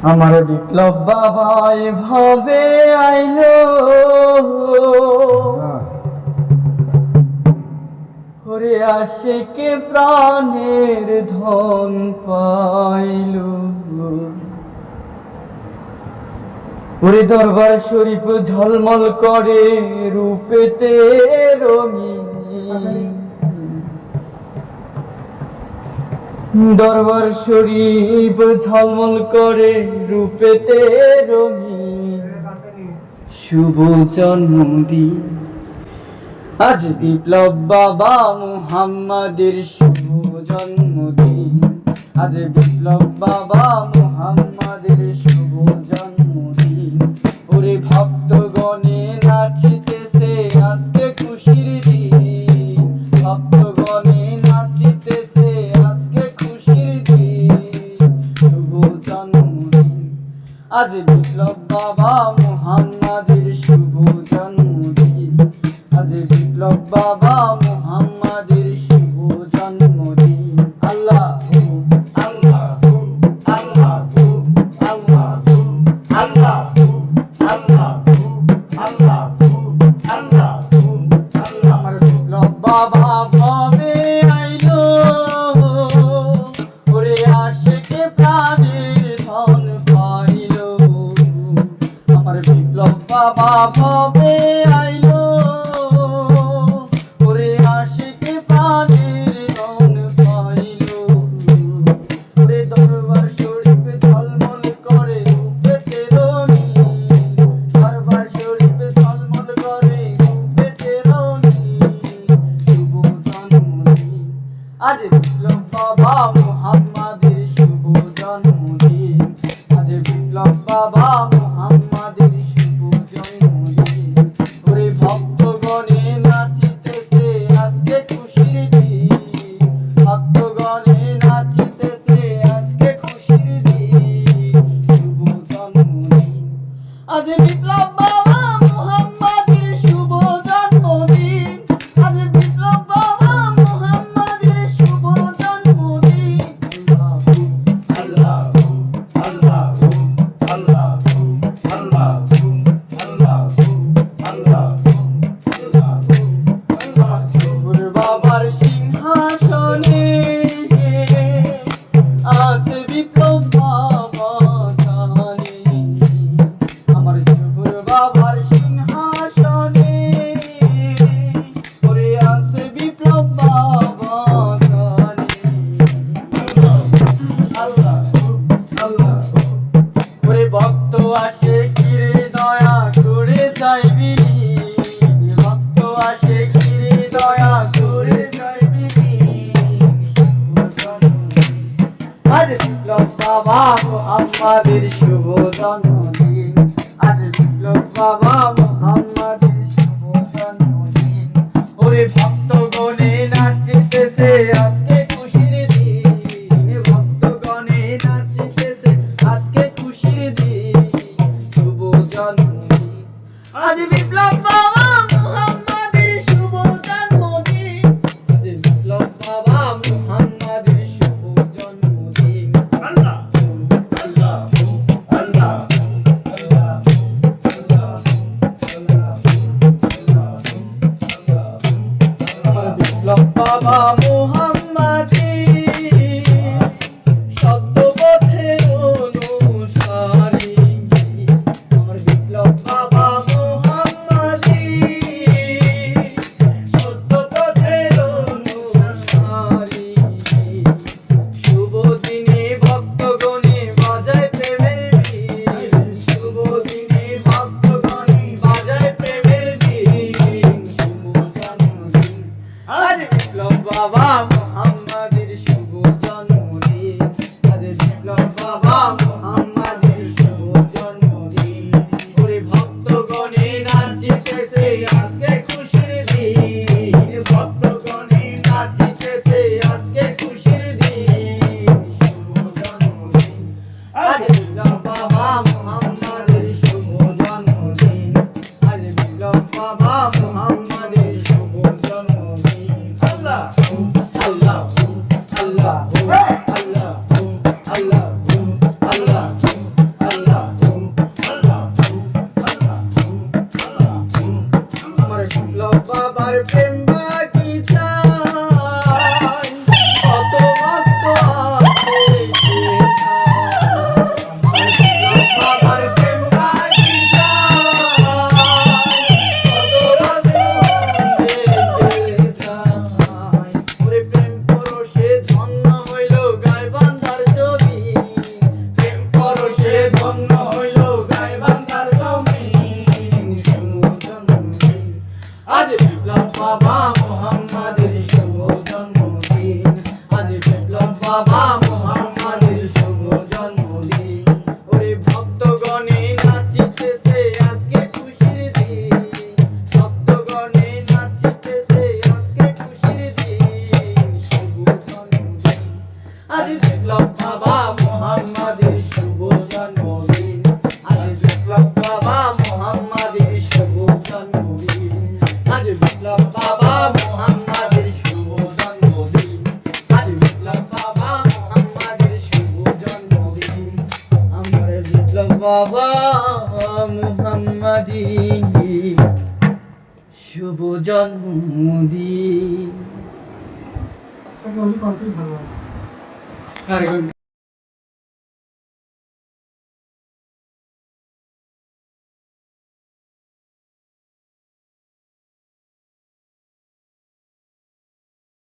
আমার বিপ্লব বাবা এভাবে আইলো, ওরে আশিকে প্রাণের ধন পাইলো। ওরে দরবার শরীফ ঝলমল করে রূপেতে রঙিন, দরবার শরীফ ঝলমল করে রূপেতে রঙিন। শুভ জন্মদিন আজ বিপ্লব বাবা মুহাম্মাদের শুভ জন্মদিন, আজ বিপ্লব বাবা মুহাম্মাদের শুভ জন্মদিন। ওরে ভক্তগণে নাচিতেছে আজকে খুশির দিন, ভক্তগণে নাচিতেছে আজকে খুশির দিন। শুভ জন্মদিন আজ বিপ্লব বাবা মুহাম্মাদের শুভ জন্মদিন, আজ বিপ্লব বাবা মুহাম্মাদের শুভ জন্মদিন। আল্লাহু আল্লাহু আল্লাহু আল্লাহু আল্লাহু আল্লাহু আল্লাহু আল্লাহু। আমার বিপ্লব বাবা ভাবে আইলো, ওরে আশিকে প্রাণের ধন পাইলো। আমার বিপ্লব বাবা ভাবে আইলো, ওরে আশিকে প্রাণের ধন পাইলো। ওরে দরবার শরীফ ঝলমল করে রূপেতে রঙিন, দরবার শরীফ ঝলমল করে রূপেতে রঙিন। শুভ জন্মদিন আজ বিপ্লব বাবা মুহাম্মাদের শুভ জন্মদিন, আজ বিপ্লব বাবা মুহাম্মাদের শুভ জন্মদিন। ওরে ভক্তগণে নাচিতেছে আজকে খুশির দিন, ভক্তগণে নাচিতেছে আজকে খুশির দিন। শুভ জন্মদিন আজ বিপ্লব বাবা মুহাম্মাদের শুভ জন্মদিন, আজ বিপ্লব বাবা মুহাম্মাদের শুভ জন্মদিন। আল্লাহু আল্লাহু আল্লাহু আল্লাহু আল্লাহু আল্লাহু আল্লাহু। ওরে বাবার সিংহাসনে আছে বিপ্লব বাবা জানে, আমার শুভর বাবার সিংহাসনে ওরে আছে বিপ্লব বাবা জানে। আল্লাহু আল্লাহু। ওরে ভক্ত আসে ঘিরে দয়া করে যাইবি, ভক্ত আসে ঘিরে দয়া করে যাইবি। আজ বিপ্লব বাবা মুহাম্মাদের শুভ জন্মদিন, আজ বিপ্লব বাবা মুহাম্মাদের শুভ জন্মদিন। ওরে ভক্তগণে নাচিতেছে আজকে খুশির দিন, ভক্তগণে নাচিতেছে আজকে খুশির দিন। শুভ জন্মদিন আজ বিপ্লব বাবা মুহাম্মাদের শুভ জন্মদিন, আজ বিপ্লব বাবা মুহাম্মাদের শুভ জন্মদিন। আল্লাহু আল্লাহু আল্লাহু আল্লাহু আল্লাহু। আমার বিপ্লব বাবা মুহাম্মাদি শব্দপথের অনুসারী, আমার বিপ্লব বাবা মুহাম্মাদি শব্দপথের অনুসারী। শুভ দিনে ভক্তগণে বাজায় প্রেমের বীণ, শুভ দিনে ভক্তগণে বাজায় প্রেমের বীণ। শুভ জন্মদিন আজ বিপ্লব বাবা মুহাম্মাদের শুভ জন্মদিন, আজ বিপ্লব বাবা মুহাম্মাদের শুভ জন্মদিন। ওরে ভক্তগণে নাচিতেছে আজকে খুশির দিন, ভক্তগণে নাচিতেছে আজকে খুশির দিন। শুভ জন্মদিন আজ বিপ্লব বাবা মুহাম্মাদের শুভ জন্মদিন, আজ বিপ্লব বাবা মুহাম্মাদের শুভ জন্মদিন। আল্লাহু আল্লাহু আল্লাহু আল্লাহু আল্লাহু আল্লাহু রে ধন্য হইল গাইবান্ধার জমিন শুভ জন্মদিন আজ বিপ্লব বাবা মোহাম্মদের শুভ জন্মদিন আজ বিপ্লব বাবা মোহাম্মদের শুভ জন্মদিন ওরে ভক্তগণে নাচিতেছে আজকে খুশির দিন ভক্তগণে নাচিতেছে আজকে খুশির দিন শুভ জন্মদিন আজ বিপ্লব বাবা মোহাম্মদের শুভ জন্মদিন আজ বিপ্লব বাবা মোহাম্মদের শুভ জন্মদিন আজ বিপ্লব বাবা মোহাম্মদের শুভ জন্মদিন আজ বিপ্লব বাবা মোহাম্মদের শুভ জন্মদিন আমার বিপ্লব বাবা মোহাম্মদের শুভ জন্মদিন।